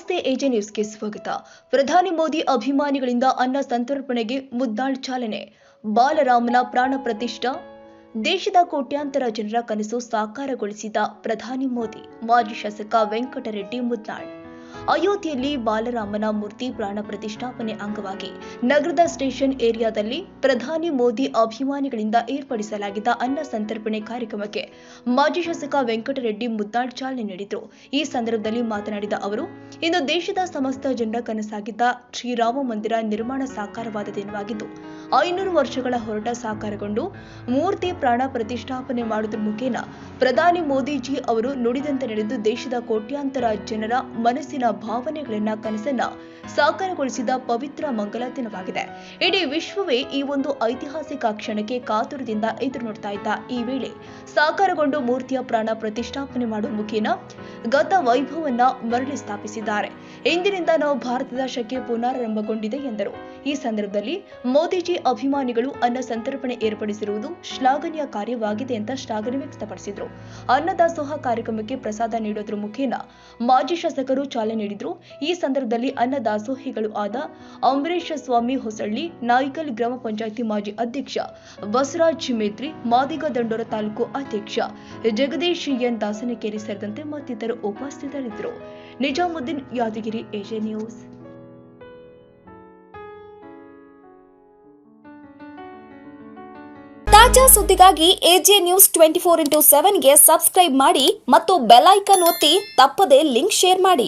ನಮಸ್ತೆ ಎಜೆ ನ್ಯೂಸ್ಗೆ ಸ್ವಾಗತ. ಪ್ರಧಾನಿ ಮೋದಿ ಅಭಿಮಾನಿಗಳಿಂದ ಅನ್ನ ಸಂತರ್ಪಣೆಗೆ ಮುದ್ದಾಳ್ ಚಾಲನೆ. ಬಾಲರಾಮನ ಪ್ರಾಣ ಪ್ರತಿಷ್ಠಾ. ದೇಶದ ಕೋಟ್ಯಾಂತರ ಜನರ ಕನಸು ಸಾಕಾರಗೊಳಿಸಿದ ಪ್ರಧಾನಿ ಮೋದಿ. ಮಾಜಿ ಶಾಸಕ ವೆಂಕಟರೆಡ್ಡಿ ಮುದ್ನಾಳ್. ಅಯೋಧ್ಯೆಯಲ್ಲಿ ಬಾಲರಾಮನ ಮೂರ್ತಿ ಪ್ರಾಣ ಪ್ರತಿಷ್ಠಾಪನೆ ಅಂಗವಾಗಿ ನಗರದ ಸ್ಟೇಷನ್ ಏರಿಯಾದಲ್ಲಿ ಪ್ರಧಾನಿ ಮೋದಿ ಅಭಿಮಾನಿಗಳಿಂದ ಏರ್ಪಡಿಸಲಾಗಿದ್ದ ಅನ್ನ ಸಂತರ್ಪಣೆ ಕಾರ್ಯಕ್ರಮಕ್ಕೆ ಮಾಜಿ ಶಾಸಕ ವೆಂಕಟರೆಡ್ಡಿ ಮುದ್ನಾಳ್ ಚಾಲನೆ ನೀಡಿದರು. ಈ ಸಂದರ್ಭದಲ್ಲಿ ಮಾತನಾಡಿದ ಅವರು, ಇಂದು ದೇಶದ ಸಮಸ್ತ ಜನರ ಕನಸಾಗಿದ್ದ ಶ್ರೀರಾಮ ಮಂದಿರ ನಿರ್ಮಾಣ ಸಾಕಾರವಾದ ದಿನವಾಗಿದ್ದು 500 ವರ್ಷಗಳ ಹೋರಾಟ ಸಾಕಾರಗೊಂಡು ಮೂರ್ತಿ ಪ್ರಾಣ ಪ್ರತಿಷ್ಠಾಪನೆ ಮಾಡುವುದರ ಮುಖೇನ ಪ್ರಧಾನಿ ಮೋದಿಜಿ ಅವರು ನುಡಿದಂತೆ ನಡೆದು ದೇಶದ ಕೋಟ್ಯಾಂತರ ಜನರ ಮನಸ್ಸಿನ ಭಾವನೆಗಳನ್ನ ಕನಸನ್ನ ಸಾಕಾರಗೊಳಿಸಿದ ಪವಿತ್ರ ಮಂಗಲ ದಿನವಾಗಿದೆ. ಇಡೀ ವಿಶ್ವವೇ ಈ ಒಂದು ಐತಿಹಾಸಿಕ ಕ್ಷಣಕ್ಕೆ ಕಾತುರದಿಂದ ಎದುರು ನೋಡ್ತಾ ಇದ್ದ ಈ ವೇಳೆ ಸಾಕಾರಗೊಂಡು ಮೂರ್ತಿಯ ಪ್ರಾಣ ಪ್ರತಿಷ್ಠಾಪನೆ ಮಾಡುವ ಮುಖೇನ ಗತ ವೈಭವವನ್ನ ಮರಳಿ ಸ್ಥಾಪಿಸಿದ್ದಾರೆ. ಇಂದಿನಿಂದ ನಾವು ಭಾರತದ ಶಕೆ ಪುನರಾರಂಭಗೊಂಡಿದೆ ಎಂದರು. ಈ ಸಂದರ್ಭದಲ್ಲಿ ಮೋದಿಜಿ ಅಭಿಮಾನಿಗಳು ಅನ್ನ ಸಂತರ್ಪಣೆ ಏರ್ಪಡಿಸಿರುವುದು ಶ್ಲಾಘನೀಯ ಕಾರ್ಯವಾಗಿದೆ ಅಂತ ಶ್ಲಾಘನೆ ವ್ಯಕ್ತಪಡಿಸಿದರು. ಅನ್ನದಾಸೋಹ ಕಾರ್ಯಕ್ರಮಕ್ಕೆ ಪ್ರಸಾದ ನೀಡೋದ್ರ ಮುಖೇನ ಮಾಜಿ ಶಾಸಕರು ಚಾಲನೆ ನೀಡಿದರು. ಈ ಸಂದರ್ಭದಲ್ಲಿ ಅನ್ನದಾಸೋಹಿಗಳು ಆದ ಅಂಬರೀಶ ಸ್ವಾಮಿ ಹೊಸಳ್ಳಿ, ನಾಯ್ಕಲ್ ಗ್ರಾಮ ಪಂಚಾಯಿತಿ ಮಾಜಿ ಅಧ್ಯಕ್ಷ ಬಸವರಾಜ್ ಮೇತ್ರಿ, ಮಾದಿಗ ದಂಡೋರ ತಾಲೂಕು ಅಧ್ಯಕ್ಷ ಜಗದೀಶ್ ಎನ್ ದಾಸನಕೇರಿ ಸೇರಿದಂತೆ ಮತ್ತಿತರರು ಉಪಸ್ಥಿತರಿದ್ದರು. Nizamuddin, Yadgir, AJ news. ತಾಜಾ ಸುದ್ದಿಗಾಗಿ ಎಜೆ ನ್ಯೂಸ್ 24x7 ಗೆ ಸಬ್ಸ್ಕ್ರೈಬ್ ಮಾಡಿ ಮತ್ತು ಬೆಲ್ ಐಕಾನ್ ಒತ್ತಿ ತಪ್ಪದೇ ಲಿಂಕ್ ಶೇರ್ ಮಾಡಿ.